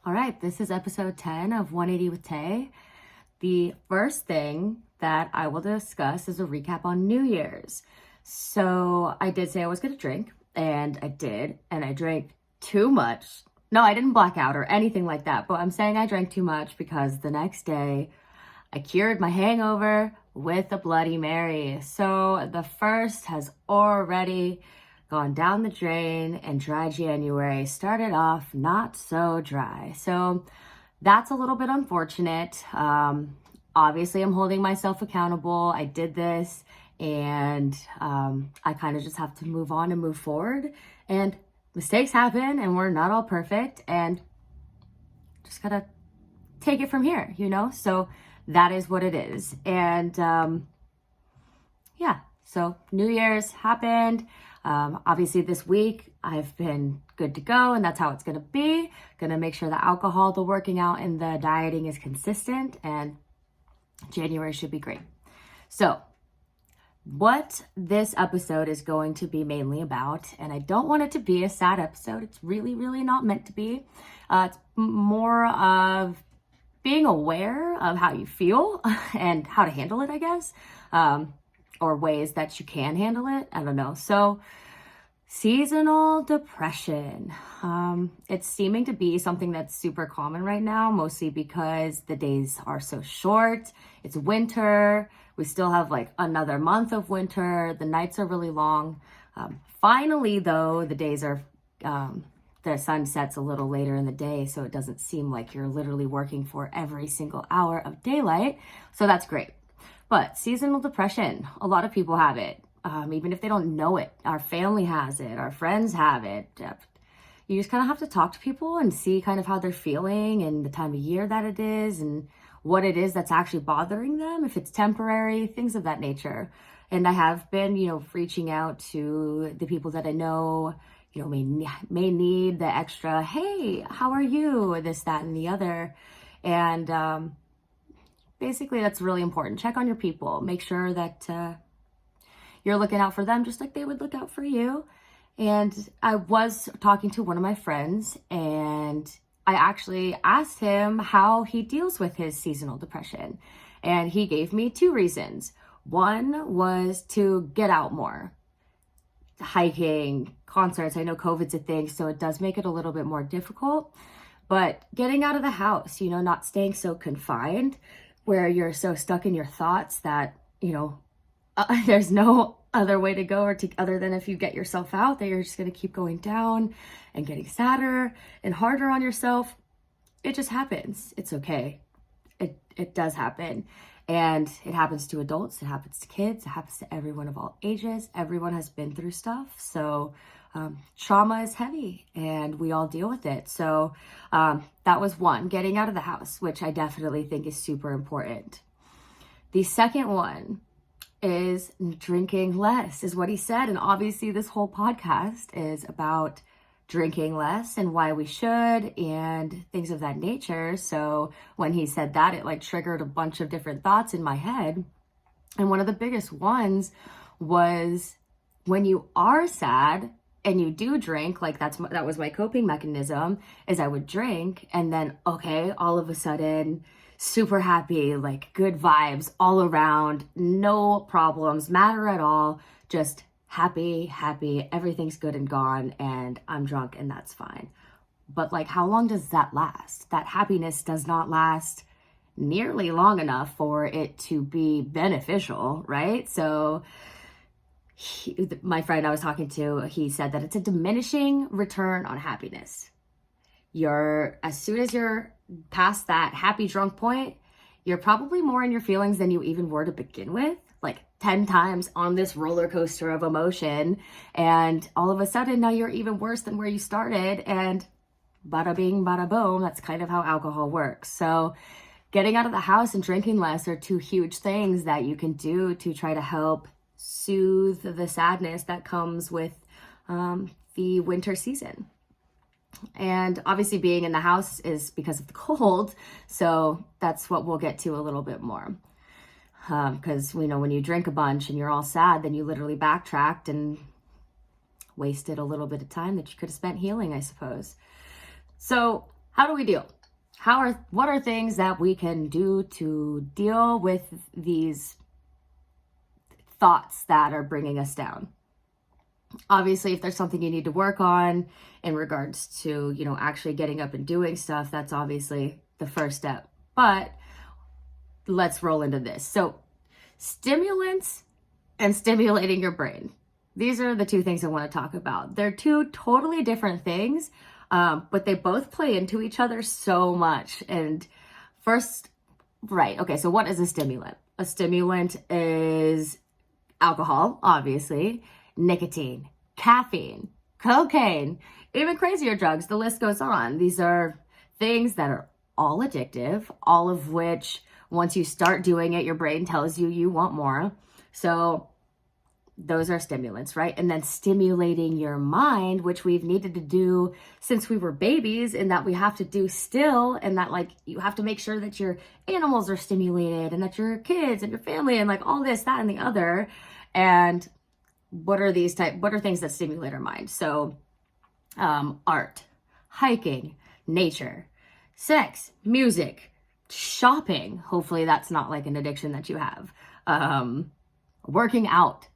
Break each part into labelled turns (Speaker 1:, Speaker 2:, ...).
Speaker 1: All right, this is episode 10 of 180 with Tay. The first thing that I will discuss is a recap on New Year's. So I did say I was going to drink, and I did, and I drank too much. No, I didn't black out or anything like that, but I'm saying I drank too much because the next day I cured my hangover with a Bloody Mary. So the first has already gone down the drain, and dry January started off not so dry. So that's a little bit unfortunate. Obviously, I'm holding myself accountable. I did this, and I kind of just have to move on and move forward. And mistakes happen, and we're not all perfect, and just gotta take it from here, So that is what it is. And so New Year's happened. Obviously this week I've been good to go, and that's how it's going to be. Going to make sure the alcohol, the working out, and the dieting is consistent, and January should be great. So what this episode is going to be mainly about, and I don't want it to be a sad episode. It's really, really not meant to be. It's more of being aware of how you feel and how to handle it, I guess. Or ways that you can handle it. I don't know. So seasonal depression. It's seeming to be something that's super common right now, mostly because the days are so short. It's winter. We still have like another month of winter. The nights are really long. Finally, though, the days are, the sun sets a little later in the day, so it doesn't seem like you're literally working for every single hour of daylight. So that's great. But seasonal depression, a lot of people have it, even if they don't know it. Our family has it, our friends have it. You just kind of have to talk to people and see kind of how they're feeling and the time of year that it is and what it is that's actually bothering them, if it's temporary, things of that nature. And I have been, reaching out to the people that I know, may need the extra, hey, how are you? This, that, and the other. And, basically, that's really important. Check on your people. Make sure that you're looking out for them just like they would look out for you. And I was talking to one of my friends, and I actually asked him how he deals with his seasonal depression. And he gave me 2 reasons. One was to get out more. Hiking, concerts. I know COVID's a thing, so it does make it a little bit more difficult. But getting out of the house, not staying so confined, where you're so stuck in your thoughts that, there's no other way to go other than if you get yourself out, that you're just going to keep going down and getting sadder and harder on yourself. It just happens. It's okay. It does happen. And it happens to adults. It happens to kids. It happens to everyone of all ages. Everyone has been through stuff. So trauma is heavy, and we all deal with it. So that was one, getting out of the house, which I definitely think is super important. The second one is drinking less, is what he said. And obviously this whole podcast is about drinking less and why we should and things of that nature. So when he said that, it triggered a bunch of different thoughts in my head. And one of the biggest ones was when you are sad and you do drink, that was my coping mechanism, is I would drink, and then, okay, all of a sudden, super happy, good vibes all around, no problems, matter at all, just happy, everything's good and gone, and I'm drunk, and that's fine. But how long does that last? That happiness does not last nearly long enough for it to be beneficial, right? So my friend I was talking to, he said that it's a diminishing return on happiness. As soon as you're past that happy drunk point, you're probably more in your feelings than you even were to begin with, 10 times on this roller coaster of emotion. And all of a sudden now you're even worse than where you started, and bada bing, bada boom. That's kind of how alcohol works. So getting out of the house and drinking less are 2 huge things that you can do to try to help soothe the sadness that comes with the winter season. And obviously being in the house is because of the cold, so that's what we'll get to a little bit more. Because when you drink a bunch and you're all sad, then you literally backtracked and wasted a little bit of time that you could have spent healing, I suppose. So how do we deal? what are things that we can do to deal with these thoughts that are bringing us down? Obviously, if there's something you need to work on in regards to, actually getting up and doing stuff, that's obviously the first step. But let's roll into this. So, stimulants and stimulating your brain. These are the two things I want to talk about. They're two totally different things, but they both play into each other so much. And first, right, okay, so what is a stimulant? A stimulant is alcohol, obviously, nicotine, caffeine, cocaine, even crazier drugs. The list goes on. These are things that are all addictive, all of which, once you start doing it, your brain tells you you want more. So those are stimulants, right? And then stimulating your mind, which we've needed to do since we were babies, and that we have to do still, and that like you have to make sure that your animals are stimulated and that your kids and your family and like all this, that, and the other. And what are things that stimulate our mind? So art, hiking, nature, sex, music, shopping. Hopefully that's not like an addiction that you have. Working out,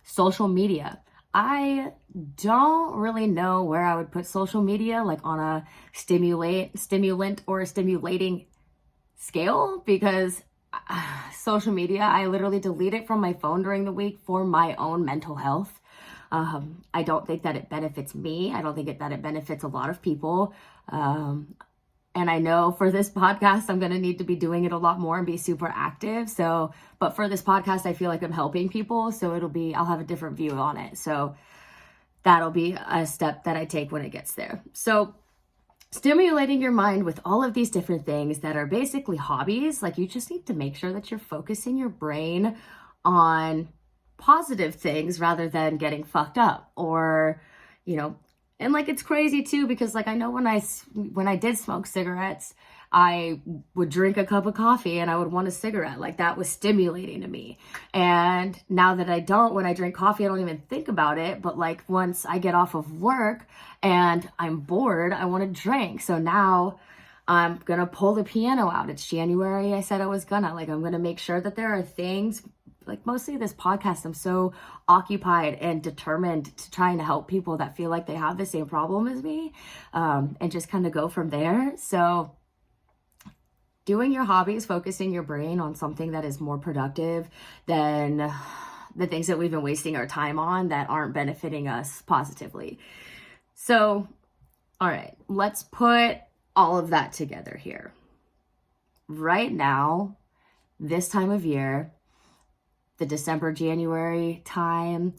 Speaker 1: social media. I don't really know where I would put social media, like on a stimulant or a stimulating scale, because social media, I literally delete it from my phone during the week for my own mental health. I don't think that it benefits me. I don't think that it benefits a lot of people. And I know for this podcast, I'm going to need to be doing it a lot more and be super active. So, but for this podcast, I feel like I'm helping people. So I'll have a different view on it. So that'll be a step that I take when it gets there. So stimulating your mind with all of these different things that are basically hobbies, like you just need to make sure that you're focusing your brain on positive things rather than getting fucked up or, and like it's crazy too, because like I know when I did smoke cigarettes, I would drink a cup of coffee and I would want a cigarette. Like that was stimulating to me. And now that I don't, when I drink coffee, I don't even think about it. But like once I get off of work and I'm bored, I want to drink. So now I'm going to pull the piano out. It's January. I said I was I'm going to make sure that there are things, like mostly this podcast, I'm so occupied and determined to trying to help people that feel like they have the same problem as me, and just kind of go from there. So doing your hobbies, focusing your brain on something that is more productive than the things that we've been wasting our time on that aren't benefiting us positively. So, all right, let's put all of that together here. Right now, this time of year, the December, January time,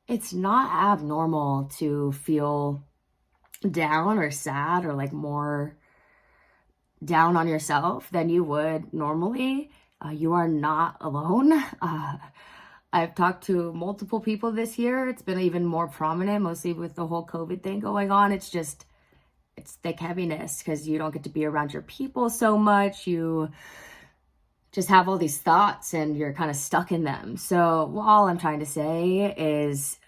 Speaker 1: it's not abnormal to feel down or sad or like more down on yourself than you would normally. You are not alone. I've talked to multiple people this year. It's been even more prominent, mostly with the whole COVID thing going on. It's thick heaviness because you don't get to be around your people so much. You just have all these thoughts and you're kind of stuck in them. So all I'm trying to say is,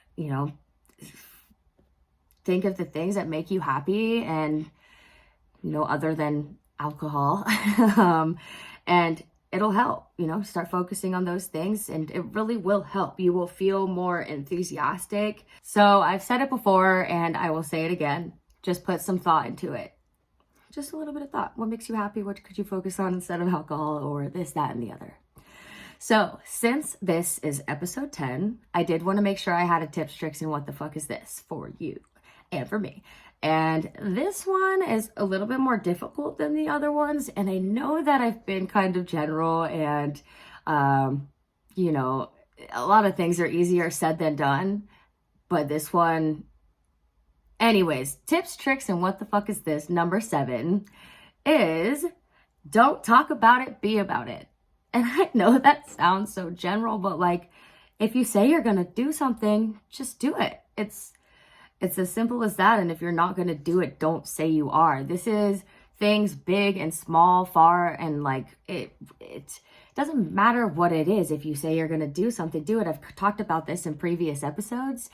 Speaker 1: think of the things that make you happy and, other than alcohol, and it'll help, start focusing on those things and it really will help. You will feel more enthusiastic. So I've said it before and I will say it again, just put some thought into it. Just a little bit of thought. What makes you happy? What could you focus on instead of alcohol or this, that, and the other? So since this is episode 10, I did want to make sure I had a tips, tricks, and what the fuck is this for you and for me. And this one is a little bit more difficult than the other ones. And I know that I've been kind of general and, a lot of things are easier said than done. But this one, anyways, tips, tricks, and what the fuck is this? Number 7 is don't talk about it, be about it. And I know that sounds so general, but like if you say you're going to do something, just do it. It's as simple as that. And if you're not going to do it, don't say you are. This is things big and small, far, and like it doesn't matter what it is. If you say you're going to do something, do it. I've talked about this in previous episodes,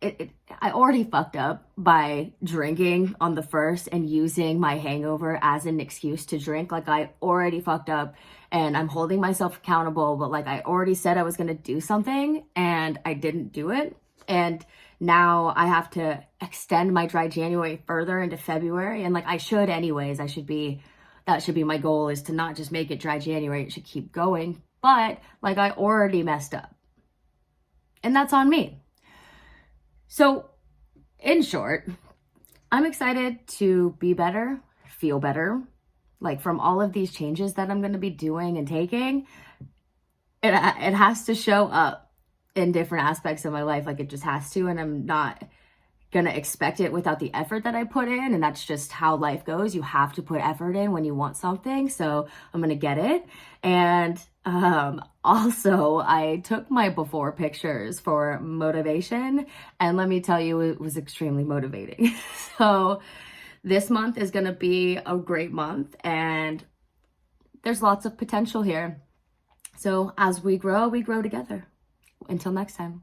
Speaker 1: I already fucked up by drinking on the first and using my hangover as an excuse to drink. Like, I already fucked up and I'm holding myself accountable, but like, I already said I was going to do something and I didn't do it. And now I have to extend my dry January further into February. And like, I should anyways. That should be my goal, is to not just make it dry January. It should keep going. But like, I already messed up. And that's on me. So in short, I'm excited to be better, feel better. Like, from all of these changes that I'm going to be doing and taking, it has to show up in different aspects of my life. Like, it just has to, and I'm not going to expect it without the effort that I put in. And that's just how life goes. You have to put effort in when you want something. So I'm going to get it. And also, I took my before pictures for motivation. And let me tell you, it was extremely motivating. So this month is going to be a great month. And there's lots of potential here. So as we grow together. Until next time.